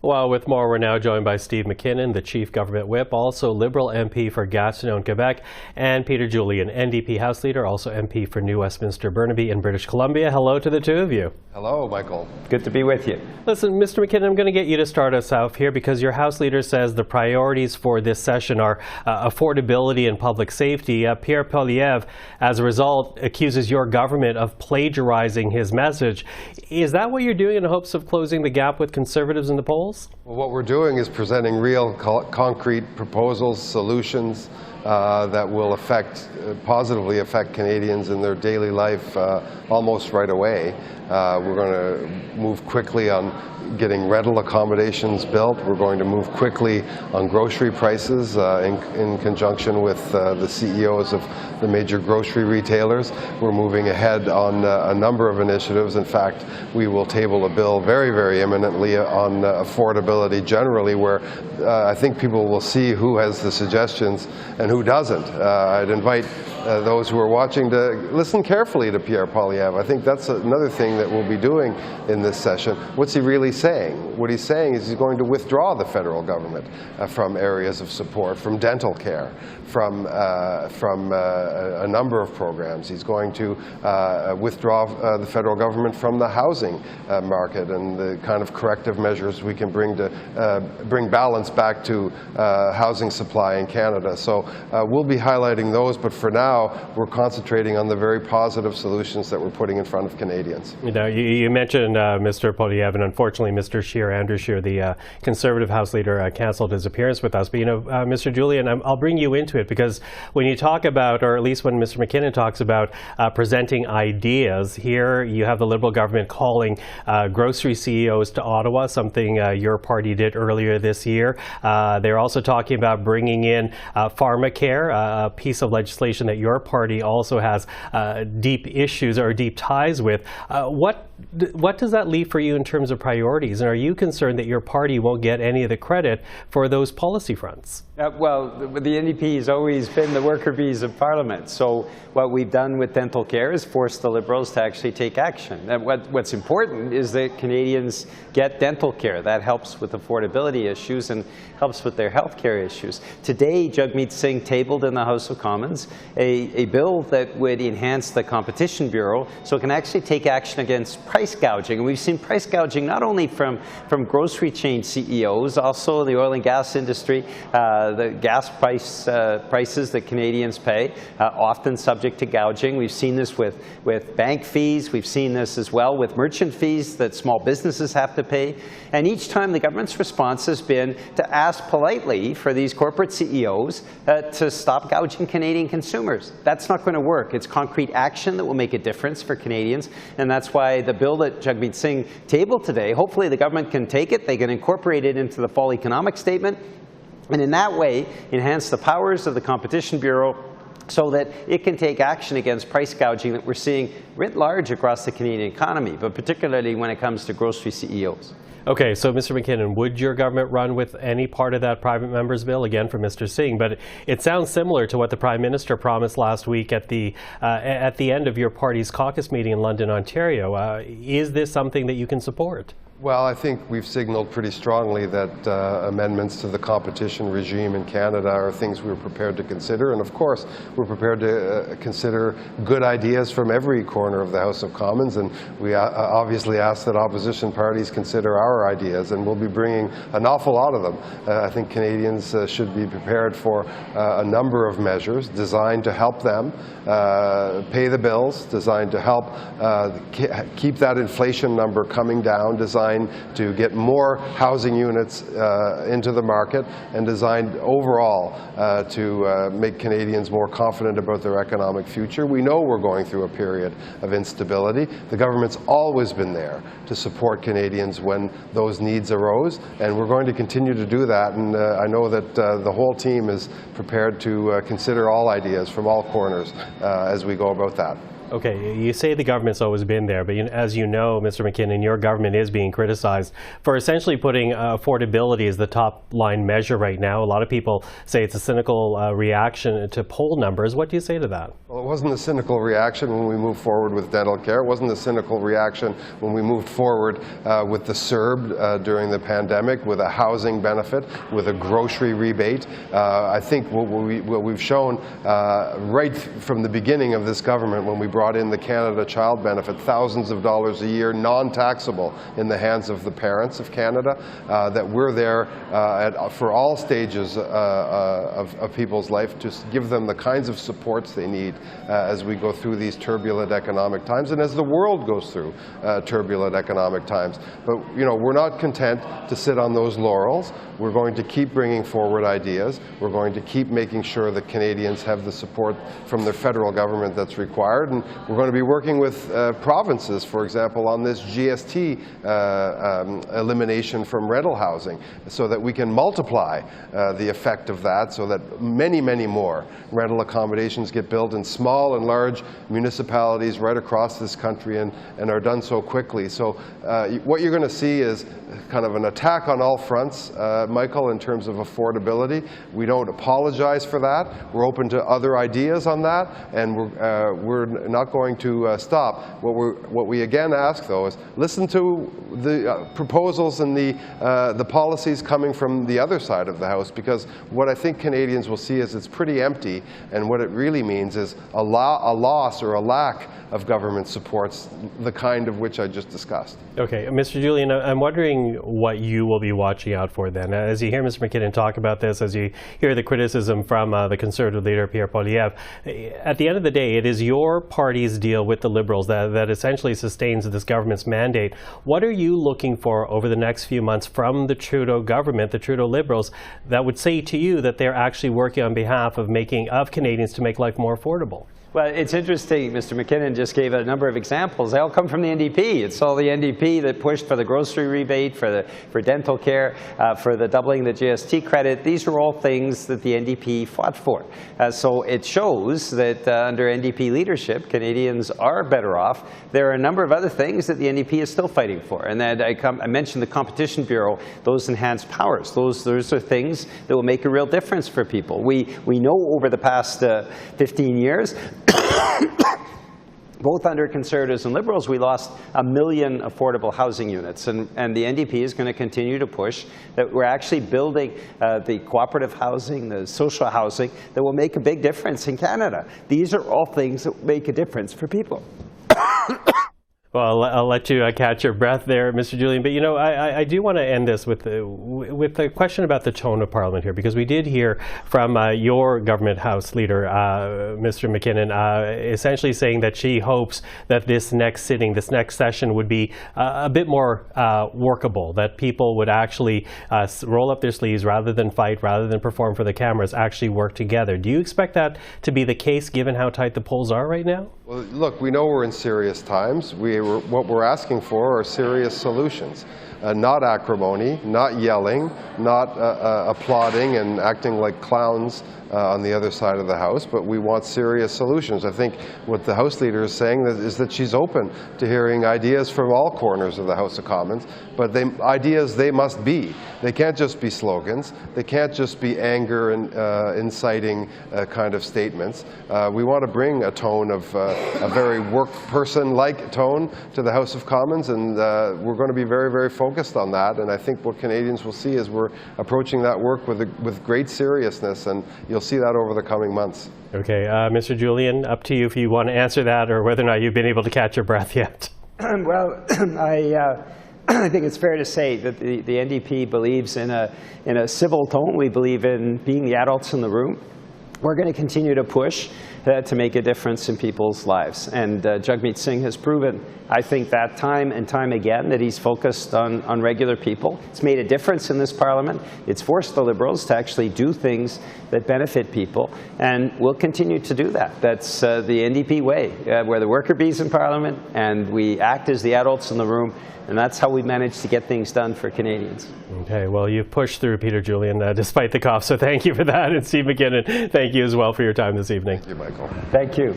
Well, with more, we're now joined by Steve MacKinnon, the Chief Government Whip, also Liberal MP for Gatineau in Quebec, and Peter Julian, NDP House Leader, also MP for New Westminster Burnaby in British Columbia. Hello to the two of you. Hello, Michael. Good to be with you. Listen, Mr. MacKinnon, I'm going to get you to start us out here because your House Leader says the priorities for this session are affordability and public safety. Pierre Poilievre, as a result, accuses your government of plagiarizing his message. Is that what you're doing in hopes of closing the gap with Conservatives in the polls? Well, what we're doing is presenting real concrete proposals, solutions that will positively affect Canadians in their daily life almost right away. We're going to move quickly on getting rental accommodations built. We're going to move quickly on grocery prices in conjunction with the CEOs of the major grocery retailers. We're moving ahead on a number of initiatives. In fact, we will table a bill very, very imminently on affordability generally, where I think people will see who has the suggestions and who doesn't. I'd invite those who are watching to listen carefully to Pierre Poilievre. I think that's another thing that we'll be doing in this session. What's he really saying? What he's saying is he's going to withdraw the federal government from areas of support, from dental care, from a number of programs. He's going to withdraw the federal government from the housing market and the kind of corrective measures we can bring to bring balance back to housing supply in Canada. So we'll be highlighting those, but for now, we're concentrating on the very positive solutions that we're putting in front of Canadians. You mentioned Mr. Poilievre, and unfortunately Mr. Andrew Scheer, the Conservative House Leader, canceled his appearance with us. But Mr. Julian, I'll bring you into it because when you talk about, or at least when Mr. MacKinnon talks about presenting ideas, here you have the Liberal government calling grocery CEOs to Ottawa, something your party did earlier this year. They're also talking about bringing in pharmacare, a piece of legislation that your party also has deep issues or deep ties with. What does that leave for you in terms of priorities? And are you concerned that your party won't get any of the credit for those policy fronts? Well, the NDP has always been the worker bees of Parliament. So what we've done with dental care is force the Liberals to actually take action. And what's important is that Canadians get dental care. That helps with affordability issues and helps with their health care issues. Today, Jagmeet Singh tabled in the House of Commons a bill that would enhance the Competition Bureau so it can actually take action against price gouging. And we've seen price gouging not only from grocery chain CEOs, also the oil and gas industry, the gas prices that Canadians pay, often subject to gouging. We've seen this with bank fees. We've seen this as well with merchant fees that small businesses have to pay. And each time the government's response has been to ask politely for these corporate CEOs to stop gouging Canadian consumers. That's not going to work. It's concrete action that will make a difference for Canadians. And that's why the bill that Jagmeet Singh tabled today, hopefully the government can take it, they can incorporate it into the fall economic statement, and in that way enhance the powers of the Competition Bureau so that it can take action against price gouging that we're seeing writ large across the Canadian economy, but particularly when it comes to grocery CEOs. Okay, so Mr. MacKinnon, would your government run with any part of that private member's bill, again from Mr. Singh? But it sounds similar to what the Prime Minister promised last week at the end of your party's caucus meeting in London, Ontario. Is this something that you can support? Well, I think we've signaled pretty strongly that amendments to the competition regime in Canada are things we're prepared to consider. And of course, we're prepared to consider good ideas from every corner of the House of Commons. And we obviously ask that opposition parties consider our ideas. And we'll be bringing an awful lot of them. I think Canadians should be prepared for a number of measures designed to help them pay the bills, designed to help keep that inflation number coming down, designed to get more housing units into the market, and designed overall to make Canadians more confident about their economic future. We know we're going through a period of instability. The government's always been there to support Canadians when those needs arose, and we're going to continue to do that. And I know that the whole team is prepared to consider all ideas from all corners as we go about that. Okay, you say the government's always been there, but as you know, Mr. MacKinnon, your government is being criticized for essentially putting affordability as the top line measure right now. A lot of people say it's a cynical reaction to poll numbers. What do you say to that? Well, it wasn't a cynical reaction when we moved forward with dental care. It wasn't a cynical reaction when we moved forward with the CERB during the pandemic, with a housing benefit, with a grocery rebate. I think what we've shown right from the beginning of this government, when we brought in the Canada Child Benefit, thousands of dollars a year, non-taxable in the hands of the parents of Canada, that we're there for all stages of people's life to give them the kinds of supports they need as we go through these turbulent economic times and as the world goes through turbulent economic times. But we're not content to sit on those laurels. We're going to keep bringing forward ideas. We're going to keep making sure that Canadians have the support from the federal government that's required. And we're going to be working with provinces, for example, on this GST elimination from rental housing so that we can multiply the effect of that so that many, many more rental accommodations get built in small and large municipalities right across this country and are done so quickly. So what you're going to see is kind of an attack on all fronts, Michael, in terms of affordability. We don't apologize for that. We're open to other ideas on that, and we're not going to stop. What we again ask, though, is listen to the proposals and the policies coming from the other side of the House, because what I think Canadians will see is it's pretty empty, and what it really means is a loss or a lack of government supports, the kind of which I just discussed. Okay, Mr. Julian, I'm wondering what you will be watching out for then. As you hear Mr. MacKinnon talk about this, as you hear the criticism from the Conservative leader, Pierre Poilievre, at the end of the day, it is your party's deal with the Liberals that essentially sustains this government's mandate. What are you looking for over the next few months from the Trudeau government, the Trudeau Liberals, that would say to you that they're actually working on behalf of Canadians to make life more affordable? Well, it's interesting. Mr. MacKinnon just gave a number of examples. They all come from the NDP. It's all the NDP that pushed for the grocery rebate, for dental care, for the doubling the GST credit. These are all things that the NDP fought for. So it shows that under NDP leadership, Canadians are better off. There are a number of other things that the NDP is still fighting for. And that I mentioned the Competition Bureau, those enhanced powers. Those are things that will make a real difference for people. We know over the past 15 years, both under Conservatives and Liberals, we lost 1 million affordable housing units. And the NDP is going to continue to push that we're actually building the cooperative housing, the social housing, that will make a big difference in Canada. These are all things that make a difference for people. Well, I'll let you catch your breath there, Mr. Julian. But I do want to end this with the question about the tone of Parliament here, because we did hear from your government House leader, Mr. MacKinnon, essentially saying that she hopes that this next session would be a bit more workable, that people would actually roll up their sleeves rather than fight, rather than perform for the cameras, actually work together. Do you expect that to be the case given how tight the polls are right now? Well, look, we know we're in serious times. What we're asking for are serious solutions. Not acrimony, not yelling, not applauding and acting like clowns on the other side of the House, but we want serious solutions. I think what the House leader is saying is that she's open to hearing ideas from all corners of the House of Commons, but ideas they must be. They can't just be slogans. They can't just be anger and inciting kind of statements. We want to bring a tone of a very work person-like tone to the House of Commons, and we're going to be very, very focused on that. And I think what Canadians will see is we're approaching that work with great seriousness, and you'll see that over the coming months. Okay, Mr. Julian, up to you if you want to answer that, or whether or not you've been able to catch your breath yet. Well, I think it's fair to say that the NDP believes in a civil tone. We believe in being the adults in the room. We're going to continue to push to make a difference in people's lives. And Jagmeet Singh has proven, I think, that time and time again that he's focused on regular people. It's made a difference in this Parliament. It's forced the Liberals to actually do things that benefit people, and we'll continue to do that. That's the NDP way. We're the worker bees in Parliament, and we act as the adults in the room, and that's how we manage to get things done for Canadians. Okay, well, you've pushed through, Peter Julian, despite the cough, so thank you for that. And Steve MacKinnon, thank you as well for your time this evening. Thank you, Michael. Thank you.